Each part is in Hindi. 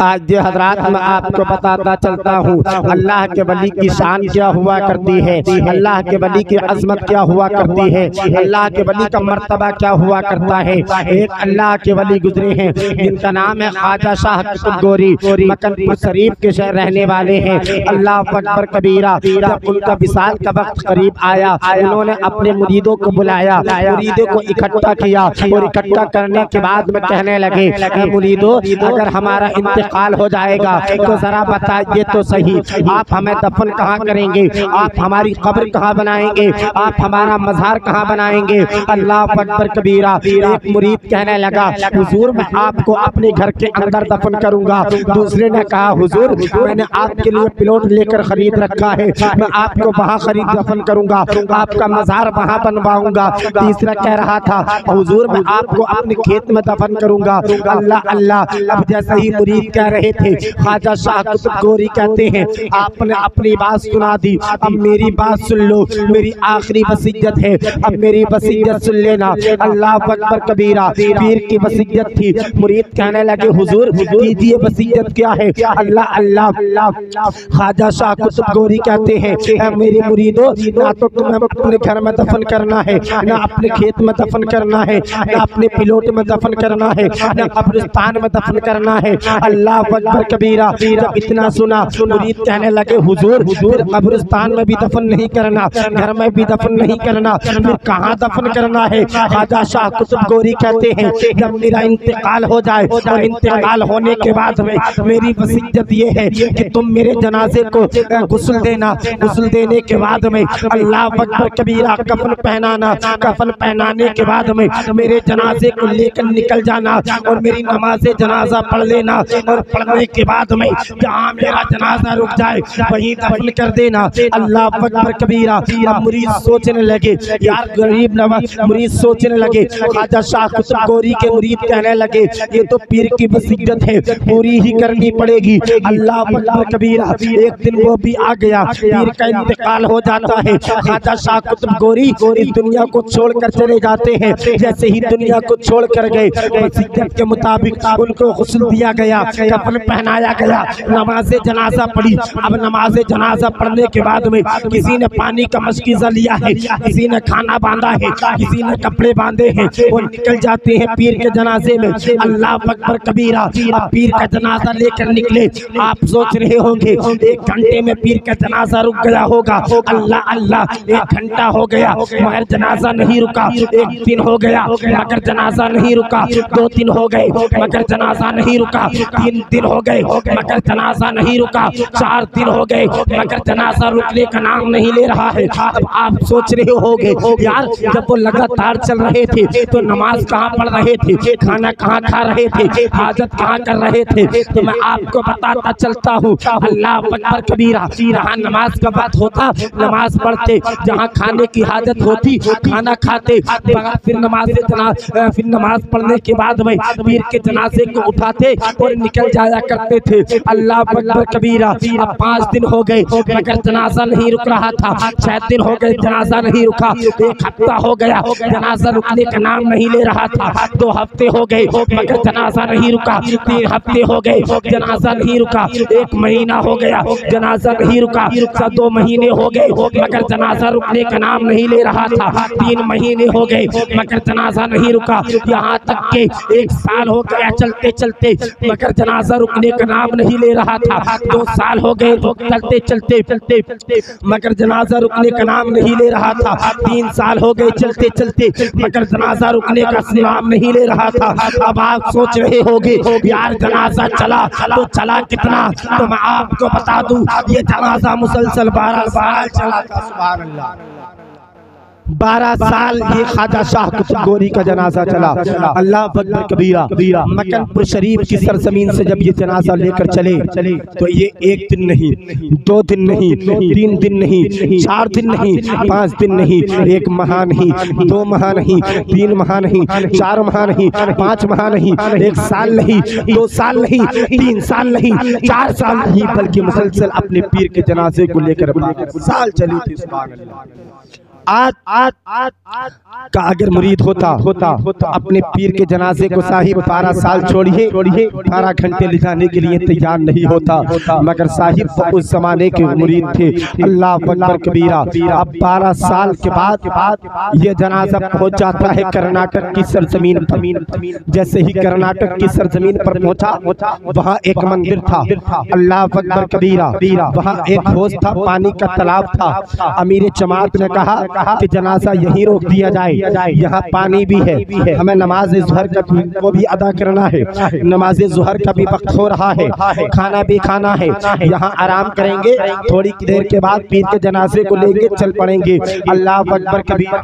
आज हजरात मैं आपको बताता चलता हूँ अल्लाह के वली की शान क्या हुआ करती है, अल्लाह के वली की अजमत क्या हुआ करती है, अल्लाह के वली का मर्तबा क्या हुआ करता है। एक अल्लाह के वली गुजरे हैं जिनका नाम है ख्वाजा शाह कुतुब गोरी, मकनपुर शरीफ के शहर रहने वाले हैं। अल्लाह अकबर कबीरा। जब उनका विसाल का वक्त करीब आया, उन्होंने अपने मुरीदों को बुलाया, मुरीदों को इकट्ठा किया और इकट्ठा करने के बाद में कहने लगे, मुरीदों अगर हमारा इंतकाल हो जाएगा तो जरा बताइए तो सही, आप हमें दफन कहाँ करेंगे, आप हमारी कब्र कहाँ बनाएंगे, आप हमारा मज़ार कहाँ बनाएंगे। अल्लाह अकबर कबीरा। एक मुरीद कहने लगा, हुजूर मैं आपको अपने घर के अंदर दफन करूंगा। दूसरे ने कहा, हुजूर मैंने आपके लिए प्लॉट लेकर खरीद रखा है, मैं आपको वहाँ खरीद दफन करूंगा, आपका मज़ार वहाँ बनवाऊंगा। तीसरा कह रहा था, हुजूर मैं आपको अपने खेत में दफन करूंगा। अल्लाह अल्लाह। अब जैसे ही मुरीद कह रहे थे, ख्वाजा शाह कुतुब गोरी कहते हैं, आपने अपनी बात सुना दी, अब मेरी बात सुन लो, मेरी आखिरी वसीयत है, अब मेरी वसीयत सुन लेना। अल्लाह अकबर कबीरा। पीर की वसीयत थी। मुरीद कहने लगे, हुजूर कीजिए वसीयत क्या है। अल्लाह अल्लाह। ख्वाजा शाह कुतुब गोरी कहते हैं, मेरे मुरीदों ना तो तुम्हें अपने घर में दफन करना है, ना अपने खेत में दफन करना है, ना अपने पिलोट में दफन करना है, ना कब्रिस्तान में दफन करना है। अल्लाह अकबर कबीरा। जब इतना सुना, मुरीद कहने लगे, हुजूर फिर कब्रिस्तान में भी दफन नहीं करना, घर में भी दफन नहीं करना, फिर कहाँ दफन करना है। ख्वाजा शाह कुतुब गोरी कहते हैं, जब मेरा इंतकाल हो जाए और इंतकाल होने के बाद में मेरी वसीयत ये है कि तुम मेरे जनाजे को गुस्ल देना, गुस्ल देने के बाद में अल्लाह अकबर कबीरा कफन पहनाना, कफन पहनाने के बाद में मेरे जनाजे को लेकर निकल जाना और मेरी नमाज जनाजा पढ़ लेना और पढ़ने के बाद में जहाँ मेरा जनाजा रुक जाए वहीं दफन कर देना। अल्लाह अकबर कबीरा। अब मुरीद सोचने लगे, यार गरीब नवाज मुरीद सोचने लगे, ख्वाजा शाह कुतुब गोरी के मुरीद कहने लगे, ये तो पीर की वसीयत है, पूरी ही करनी पड़ेगी। अल्लाह अकबर कबीरा। एक दिन वो भी आ गया, पीर का इंतकाल हो जाता है, ख्वाजा शाह कुतुब गोरी इस दुनिया को छोड़कर चले जाते हैं। जैसे ही दुनिया को छोड़ कर गए, वसीयत के मुताबिक उनको गुस्ल दिया गया, कफन पहनाया गया, नमाज जनाजा पढ़ी। अब नमाज जनाजा पढ़ने के बाद में किसी ने पानी का मशकीज़ा लिया है, किसी ने खाना बांधा है, किसी ने कपड़े बांधे हैं, वो निकल जाते हैं पीर के जनाजे में। अल्लाह अकबर कबीरा। अब पीर का जनाजा लेकर निकले। आप सोच रहे होंगे 1 घंटे में पीर का जनाजा रुक गया होगा। अल्लाह अल्लाह। 1 घंटा हो गया मगर जनाजा नहीं रुका, 1 दिन हो गया मगर जनाजा नहीं रुका, 2 दिन हो गए मगर जनाजा नहीं रुका, 3 दिन हो गए मगर जनाजा नहीं रुका, 4 दिन हो गए मगर जनाजा रुकने का नाम नहीं ले रहा है। अब आप सोच रहे होंगे, यार जब वो लगातार चल रहे थे तो नमाज कहाँ पढ़ रहे थे, खाना कहाँ खा रहे थे, हाजत कहाँ कर रहे थे। तो मैं आपको बताता चलता हूँ, अल्लाह अकबर कबीरा। जहाँ नमाज का बात होता नमाज पढ़ते, जहाँ खाने की हाजत होती खाना खाते, फिर नमाज पढ़ने के बाद में पीर के जनाजे को उठाते और निकल जाया करते थे। अल्लाह अकबर कबीरा। अब 5 दिन हो गए मगर जनाजा नहीं रुक रहा था, 6 दिन हो गए जनाजा नहीं रुका, 1 हफ्ता हो गया जनाजा रुकने का नाम नहीं ले रहा था, 2 हफ्ते हो गए मगर जनाजा नहीं रुका, 3 हफ्ते हो गए जनाजा नहीं रुका, 1 महीना हो गया जनाजा नहीं रुका, 2 महीने हो गए मगर जनाजा रुकने का नाम नहीं ले रहा था, 3 महीने हो गए मगर जनाजा नहीं रुका, यहाँ तक के 1 साल हो गया चलते चलते मगर जनाजा रुकने का नाम नहीं ले रहा था, 2 साल हो गए तो चलते चलते मगर जनाजा रुकने का नाम नहीं ले रहा था, 3 साल हो गए चलते चलते मगर जनाजा रुकने का नाम नहीं ले रहा था। अब आप सोच रहे होंगे, यार जनाजा चला तो चला कितना, तो मैं आपको बता दूं ये जनाजा मुसलसल 12 साल चला था। सुभान अल्लाह। 12 साल ये ख्वाजा शाह कुतुब गोरी का जनाजा चला। अल्लाह अकबर कबीरा। मकनपुर शरीफ की सरजमीन से जब ये जनाजा लेकर चले तो ये 1 दिन नहीं, 2 दिन नहीं, 3 दिन नहीं, 4 दिन नहीं, 5 दिन नहीं, 1 माह नहीं, 2 माह नहीं, 3 माह नहीं, 4 माह नहीं, 5 माह नहीं, 1 साल नहीं, 2 साल नहीं, 3 साल नहीं, 4 साल नहीं, बल्कि मुसलसल अपने पीर के जनाजे को लेकर 12 साल चली थी। सुभान अल्लाह। आज का अगर मुरीद होता तो अपने पीर के जनाजे को साहिब 12 साल छोड़िए 12 घंटे ले जाने के लिए तैयार नहीं होता, मगर साहिब उस जमाने के मुरीद थे। अल्लाह अकबर कबीरा। अब 12 साल के बाद ये जनाजा पहुंच जाता है कर्नाटक की सरजमीन पर। जैसे ही कर्नाटक की सरजमीन पर पहुंचा, वहाँ एक मंदिर था। अल्लाह अकबर कबीरा। वहाँ एक हौज था, पानी का तालाब था। अमीर जमात ने कहा कि जनाजा यहीं रोक दिया जाए, यहाँ पानी भी है, हमें नमाज ज़ुहर का वो भी अदा करना है, नमाज ज़ुहर का भी वक्त हो रहा है, खाना भी खाना है, यहाँ आराम करेंगे, थोड़ी देर के बाद पीर के जनाजे को लेके चल पड़ेंगे। अल्लाह अकबर कबीर।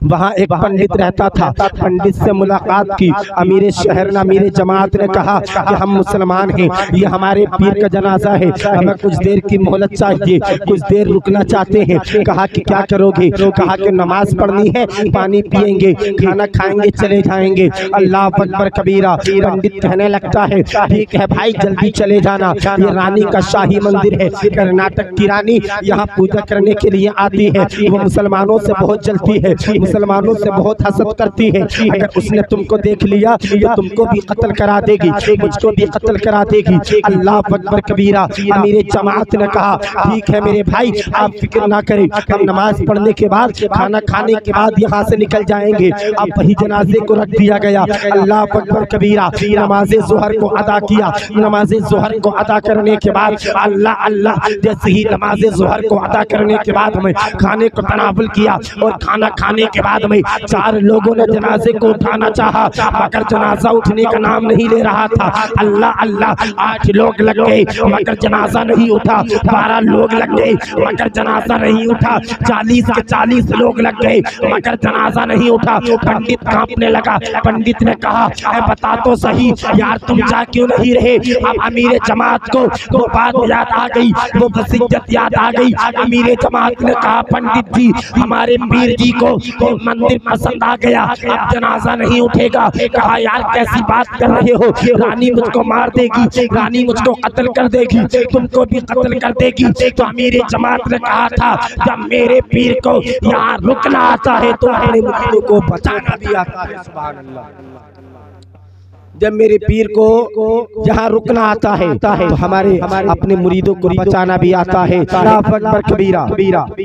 वहाँ एक पंडित रहता था, पंडित से मुलाकात की। अमीर शहर ने, अमीर जमात ने कहा कि हम मुसलमान हैं, ये हमारे पीर का जनाजा है, हमें कुछ देर की मोहलत चाहिए, कुछ देर रुकना चाहते हैं। कहा कि क्या करोगे? कहा कि नमाज पढ़नी है, पानी पिएंगे, खाना खाएंगे, चले जाएंगे। अल्लाह अकबर कबीरा। पंडित कहने लगता है ठीक है भाई, जल्दी चले जाना, ये रानी का शाही मंदिर है, कर्नाटक की रानी यहाँ पूजा करने के लिए आती है, वो मुसलमानों से बहुत जलती है, मुसलमानों से बहुत हसद करती है, अगर उसने तुमको देख लिया तो तुमको भी कत्ल करा देगी, मुझको भी कत्ल करा देगी। अल्लाह अकबर कबीरा। अमीर जमात ने कहा ठीक है मेरे भाई, आप फिक्र ना करें, हम नमाज पढ़ने के बाद, खाना खाने के बाद यहाँ से निकल जाएंगे। अब वही जनाजे को रख दिया गया। अल्लाह अकबर कबीरा। नमाज ज़ुहर को अदा किया। नमाज ज़ुहर को अदा करने के बाद अल्लाह जैसे ही नमाज ज़ुहर को अदा करने के बाद में खाने को तनावुल किया, और खाना खाने के बाद में 4 लोगों ने जनाजे को उठाना चाहा, मगर जनाजा उठने का नाम नहीं ले रहा था। अल्लाह 8 लोग लग गए मगर जनाजा नहीं उठा, 12 लोग लग गए मगर जनाजा नहीं उठा, 40 के 40 लोग लग गए मगर जनाजा नहीं उठा। पंडित कांपने लगा। पंडित ने कहा बता तो सही यार, तुम जा क्यों नहीं रहे? अब अमीर जमात को वो बात याद आ गई, वो वसीयत याद आ गई। अमीर जमात ने कहा पंडित जी, हमारे पीर जी को मंदिर पसंद आ गया, अब जनाजा नहीं उठेगा। कहा यार कैसी बात कर रहे हो, रानी मुझको मार देगी, रानी मुझको कत्ल कर देगी, तुमको भी कत्ल कर देगी। तो अमीर जमात ने कहा था जब मेरे पीर को यहाँ रुकना आता है तो अपने मुरीदों को बचाना भी आता है। सुभान अल्लाह। जब मेरे पीर को जहाँ रुकना आता है तो हमारे अपने मुरीदों को बचाना भी आता है। अकबर कबीरा।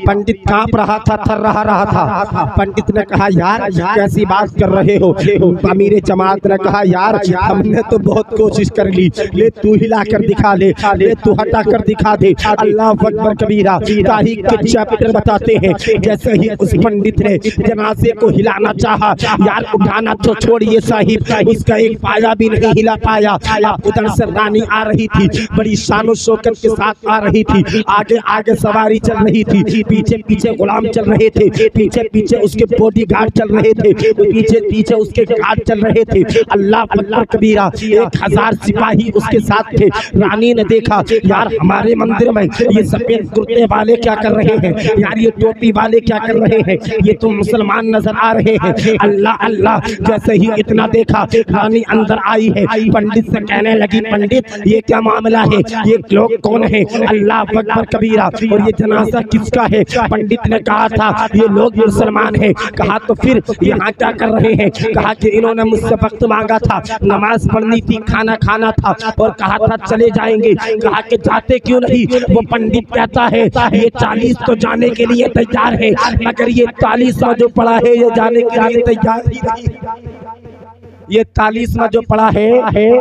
पंडित कांप रहा था, थर रहा था। पंडित ने कहा यार कैसी बात कर रहे हो? अमीर जमात ने कहा यार हमने तो बहुत कोशिश कर ली, ले तू हिला कर दिखा, ले तू हटा कर दिखा दे। अल्लाह अकबर कबीरा। तारीख के चैप्टर बताते हैं जैसे ही उस पंडित ने जनाजे को हिलाना चाहा, यार उठाना तो छोड़िए साहिब, उसका एक भी नहीं हिला पाया। उधर से रानी आ रही थी, बड़ी शानो शौकत के साथ आ रही थी, आगे आगे सवारी चल रही थी, पीछे पीछे गुलाम चल रहे थे, पीछे पीछे उसके बॉडीगार्ड चल रहे थे, पीछे पीछे उसके गार्ड चल रहे थे। अल्लाह अकबर कबीरा। 1000 सिपाही उसके साथ थे। रानी ने देखा यार हमारे मंदिर में ये सफेद कुर्ते वाले क्या कर रहे हैं, यार ये टोपी वाले क्या कर रहे हैं, ये तो मुसलमान नजर आ रहे हैं। अल्लाह जैसे ही इतना देखा, रानी अंदर आई है। पंडित से कहने लगी पंडित ये क्या मामला है, ये लोग कौन है? अल्लाह अकबर कबीरा। और ये जनाजा किसका है? पंडित ने कहा था ये लोग मुसलमान हैं। कहा तो फिर यहाँ क्या कर रहे हैं? कहा कि इन्होंने मुझसे वक्त मांगा था, नमाज पढ़नी थी, खाना खाना था, और कहा था चले जाएंगे। कहा कि जाते क्यों नहीं? वो पंडित कहता है ये 40 तो जाने के लिए तैयार है, मगर ये 40 जो पड़ा है ये जाने के लिए तैयार ही नहीं। ये 40 में जो पड़ा है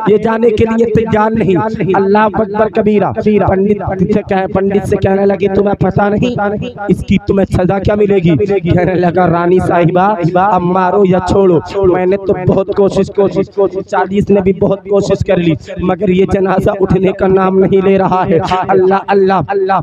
ये जाने के लिए तैयार नहीं। अल्लाह अकबर कबीरा। पंडित से कहने लगे तुम्हें पता नहीं इसकी तुम्हें सजा क्या मिलेगी? कहने लगा रानी साहिबा अब मारो या छोड़ो, मैंने तो बहुत कोशिश 40 ने भी बहुत कोशिश कर ली, मगर ये जनाजा उठने का नाम नहीं ले रहा है। अल्लाह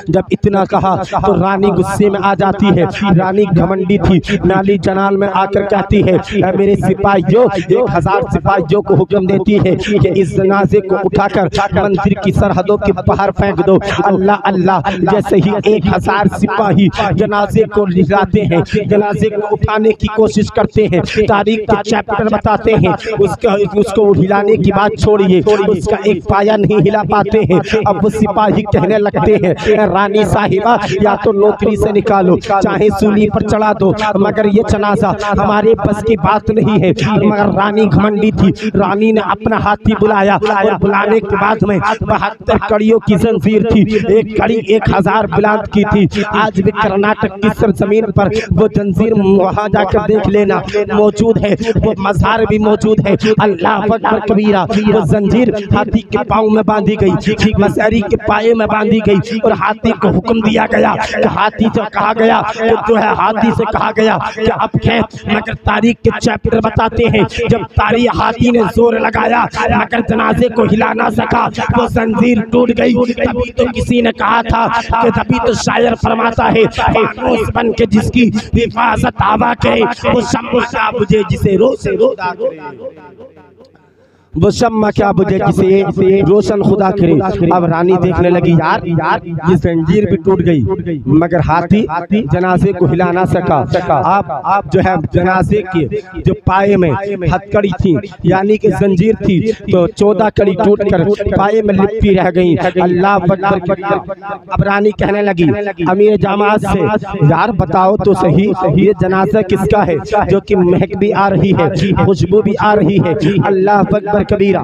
जब इतना कहा तो रानी गुस्से में आ जाती है। रानी घमंडी थी, नाली जनाल में आकर कहती है मेरे सिपाहियों 1000 सिपाहियों को हुक्म देती है कि इस जनाजे को उठाकर मंदिर की सरहदों के बाहर फेंक दो। अल्लाह अल्लाह, जैसे ही 1000 सिपाही जनाजे को लिजाते हैं, जनाजे को उठाने की कोशिश करते हैं, तारीख के चैप्टर बताते हैं उसको हिलाने की बात छोड़िए, उसका एक पाया नहीं हिला पाते हैं। अब वो सिपाही कहने लगते हैं, रानी साहिबा या तो नौकरी से निकालो, चाहे सूली पर चढ़ा दो, मगर ये जनाजा हमारे बस की बात नहीं है। मगर रानी घमंडी थी, रानी ने अपना हाथी बुलाया और बुलाने के बाद में 72 कड़ियों की जंजीर थी, एक कड़ी 1000 बुलंद की थी। आज भी कर्नाटक की सरजमीन पर वो जंजीर वहां जाकर देख लेना मौजूद है, वो मज़ार भी मौजूद है। अल्लाह अकबर कबीरा, वो जंजीर हाथी के पाँव में बांधी गई, मसहरी के पाए में बांधी गई और हाथी को हुक्म दिया गया कि हाथी से कहा गया कि जो है हाथी से कहा गया कि अब खेत। मगर तारीख के चैप्टर बताते हैं जब हाथी ने जोर लगाया मगर जनाजे को हिला ना सका, वो जंजीर टूट गई। तभी तो किसी ने कहा था कि तभी तो शायर फरमाता है, फानूस बन के जिसकी हिफाजत हवा करे, वो शम्मा क्या बुझे जिसे रोशे खुदा करे, वो शम्मा क्या बुझे जिसे रोशन खुदा करे। अब रानी देखने लगी, यार ये जंजीर भी टूट गई मगर हाथी जनाजे को हिला ना सका। आप जो है जनाजे के जो पाए में हथकड़ी थी यानी कि जंजीर थी, तो 14 कड़ी टूटकर पाए में लिपटी रह गई। अल्लाह अकबर। अब रानी कहने लगी अमीर जमात से, यार बताओ तो सही ये जनाजा किसका है जो कि महक भी आ रही है, खुशबू भी आ रही है। अल्लाह अकबर कबीरा।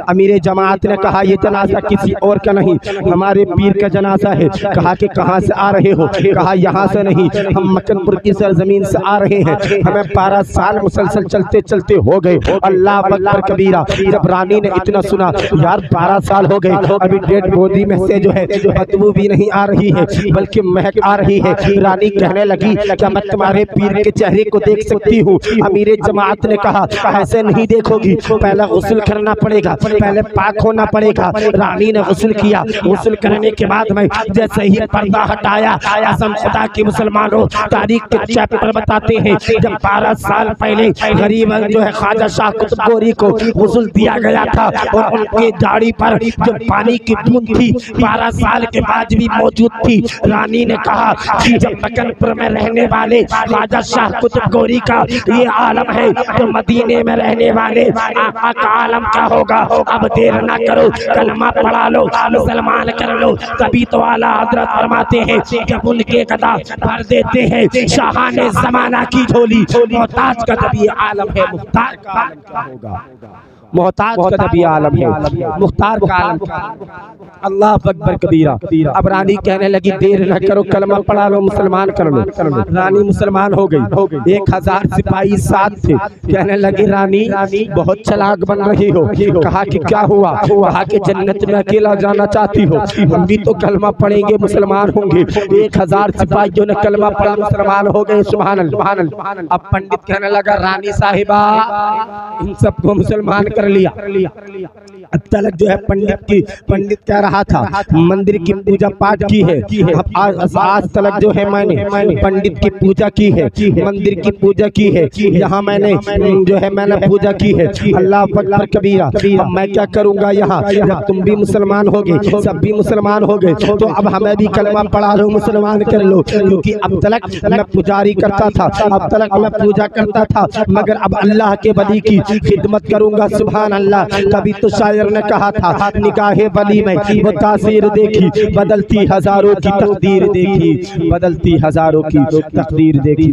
अमीर जमात ने कहा ये जनाजा किसी और का नहीं, हमारे पीर का जनाजा है। कहा कि कहाँ से आ रहे हो? कहा यहाँ से नहीं, हम मक्कनपुर की सरजमीन से आ रहे हैं, हमें 12 साल मुसलसल चलते चलते हो गए। अल्लाह अकबर कबीरा। जब रानी ने इतना सुना, यार 12 साल हो गए, अभी डेड बॉडी में से जो है बदबू भी नहीं आ रही है बल्कि महक आ रही है। रानी कहने लगी क्या मैं तुम्हारे पीर के चेहरे को देख सकती हूँ? अमीर जमात ने कहा ऐसे नहीं देखोगी, पहले गुस्ल करना पड़ेगा, पहले पाक होना पड़ेगा। रानी ने गुस्ल किया, गुस्ल करने के बाद में जैसे ही पर्दा हटाया, कसम खुदा के मुसलमानों तारीख के चैप्टर बताते हैं जब 12 साल पहले गरीब जो है ख्वाजा शाह कुतुब गोरी को गुस्ल दिया गया था और उनके दाढ़ी पर जो पानी की बूंद थी 12 साल के बाद भी मौजूद थी। रानी ने कहा कि जब मक्कनपुर में रहने वाले ख्वाजा शाह कुतुब गोरी का ये आलम है तो मदीने में रहने वाले आका का आलम क्या होगा। अब देर ना करो, कलमा पढ़ा लो, मुसलमान कर लो। तभी तो आला हजरत फरमाते हैं जब उनके कदा भर देते हैं शाहाने जमाना की झोली, मोहताज का तभी आलम है, मुख्तार का आलम क्या होगा। मोहताज का तभी आलम है, मुख्तार का आलम। अल्लाह अकबर कबीरा। अब रानी कहने लगी देर न करो, कलमा पढ़ा लो, मुसलमान कर लो। रानी मुसलमान हो गई। 1000 सिपाही साथ थे। कहने लगी रानी बहुत चालाक बन रही हो। कहा कि क्या हुआ? कहा कि जन्नत में अकेला जाना चाहती हो? हम भी तो कलमा पढ़ेंगे, मुसलमान होंगे। 1000 सिपाहियों ने कलमा पढ़ा, मुसलमान हो गए। सुभान अल्लाह। अब पंडित कहने लगा रानी साहिबा इन सबको मुसलमान कर लिया। अब तलक जो है पंडित कह रहा था मंदिर की पूजा पाठ की है। अब आज तलक जो है मैंने पंडित की पूजा की है, मंदिर की पूजा की है, यहाँ मैंने जो है मैंने पूजा की है। अल्लाह अकबर कबीरा। अब मैं क्या करूँगा यहाँ? जब तुम भी मुसलमान हो गए, सब भी मुसलमान हो गए, तो अब हमें भी कलमा पढ़ा लो, मुसलमान कर लो। क्योंकि अब तलक मैं पुजारी करता था, अब तलक मैं पूजा करता था, मगर अब अल्लाह के वली की खिदमत करूँगा। सुभान अल्लाह। तभी तो शायर ने कहा था निगाहे वली में वो तासीर देखी, बदलती हजारों की तकदीर देखी, बदलती हजारों की तकदीर देखी।